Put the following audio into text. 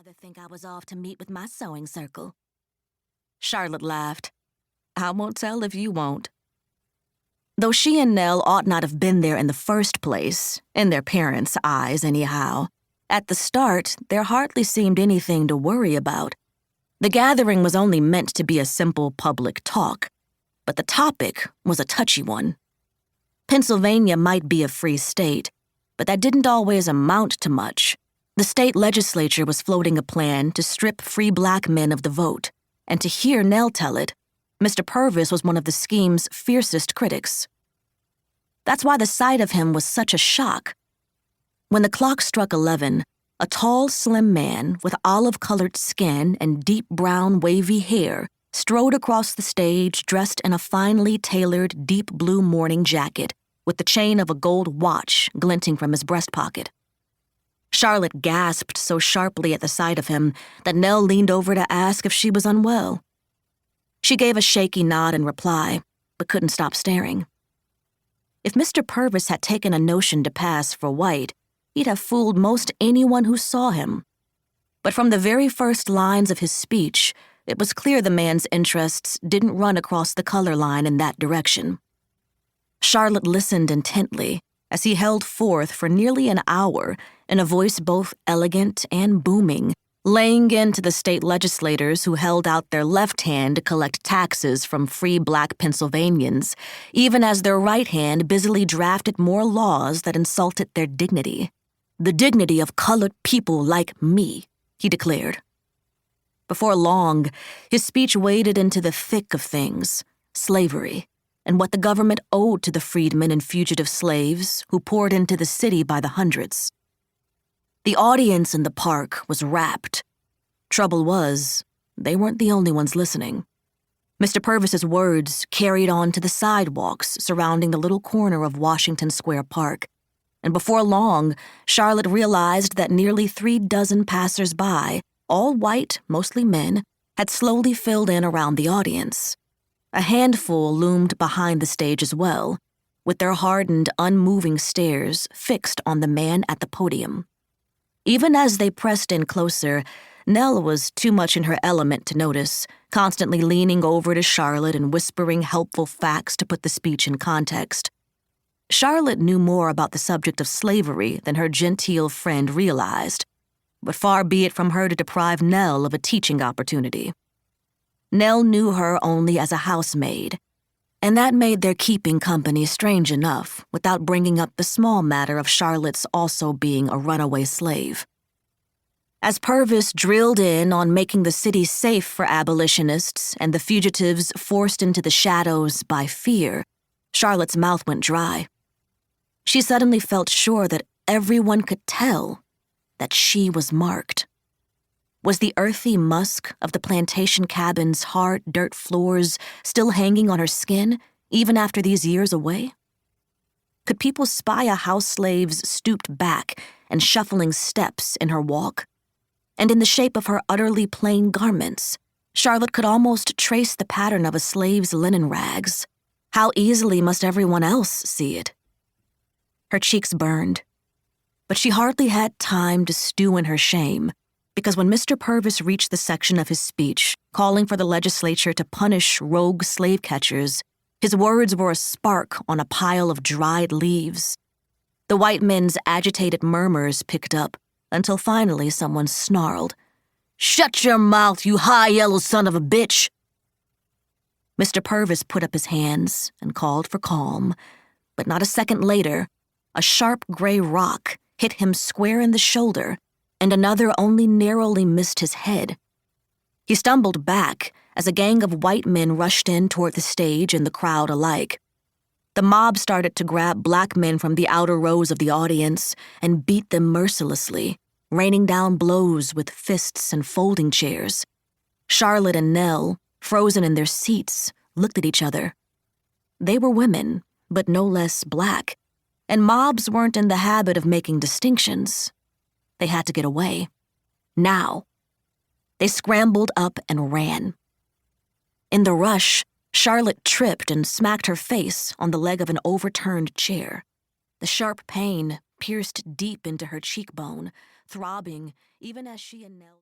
Mother think I was off to meet with my sewing circle. Charlotte laughed. I won't tell if you won't. Though she and Nell ought not have been there in the first place, in their parents' eyes anyhow, at the start there hardly seemed anything to worry about. The gathering was only meant to be a simple public talk, but the topic was a touchy one. Pennsylvania might be a free state, but that didn't always amount to much. The state legislature was floating a plan to strip free black men of the vote, and to hear Nell tell it, Mr. Purvis was one of the scheme's fiercest critics. That's why the sight of him was such a shock. When the clock struck 11, a tall, slim man with olive-colored skin and deep brown, wavy hair strode across the stage dressed in a finely tailored, deep blue morning jacket with the chain of a gold watch glinting from his breast pocket. Charlotte gasped so sharply at the sight of him that Nell leaned over to ask if she was unwell. She gave a shaky nod in reply, but couldn't stop staring. If Mr. Purvis had taken a notion to pass for white, he'd have fooled most anyone who saw him. But from the very first lines of his speech, it was clear the man's interests didn't run across the color line in that direction. Charlotte listened intently as he held forth for nearly an hour in a voice both elegant and booming, laying into the state legislators who held out their left hand to collect taxes from free black Pennsylvanians, even as their right hand busily drafted more laws that insulted their dignity. The dignity of colored people like me, he declared. Before long, his speech waded into the thick of things, slavery, and what the government owed to the freedmen and fugitive slaves who poured into the city by the hundreds. The audience in the park was rapt. Trouble was, they weren't the only ones listening. Mr. Purvis's words carried on to the sidewalks surrounding the little corner of Washington Square Park, and before long, Charlotte realized that nearly 36 passers-by, all white, mostly men, had slowly filled in around the audience. A handful loomed behind the stage as well, with their hardened, unmoving stares fixed on the man at the podium. Even as they pressed in closer, Nell was too much in her element to notice, constantly leaning over to Charlotte and whispering helpful facts to put the speech in context. Charlotte knew more about the subject of slavery than her genteel friend realized, but far be it from her to deprive Nell of a teaching opportunity. Nell knew her only as a housemaid, and that made their keeping company strange enough without bringing up the small matter of Charlotte's also being a runaway slave. As Purvis drilled in on making the city safe for abolitionists and the fugitives forced into the shadows by fear, Charlotte's mouth went dry. She suddenly felt sure that everyone could tell that she was marked. Was the earthy musk of the plantation cabin's hard dirt floors still hanging on her skin, even after these years away? Could people spy a house slave's stooped back and shuffling steps in her walk? And in the shape of her utterly plain garments, Charlotte could almost trace the pattern of a slave's linen rags. How easily must everyone else see it? Her cheeks burned, but she hardly had time to stew in her shame, because when Mr. Purvis reached the section of his speech calling for the legislature to punish rogue slave catchers, his words were a spark on a pile of dried leaves. The white men's agitated murmurs picked up until finally someone snarled, "Shut your mouth, you high yellow son of a bitch!" Mr. Purvis put up his hands and called for calm, but not a second later, a sharp gray rock hit him square in the shoulder, and another only narrowly missed his head. He stumbled back as a gang of white men rushed in toward the stage and the crowd alike. The mob started to grab black men from the outer rows of the audience and beat them mercilessly, raining down blows with fists and folding chairs. Charlotte and Nell, frozen in their seats, looked at each other. They were women, but no less black, and mobs weren't in the habit of making distinctions. They had to get away. Now. They scrambled up and ran. In the rush, Charlotte tripped and smacked her face on the leg of an overturned chair. The sharp pain pierced deep into her cheekbone, throbbing even as she and Nell...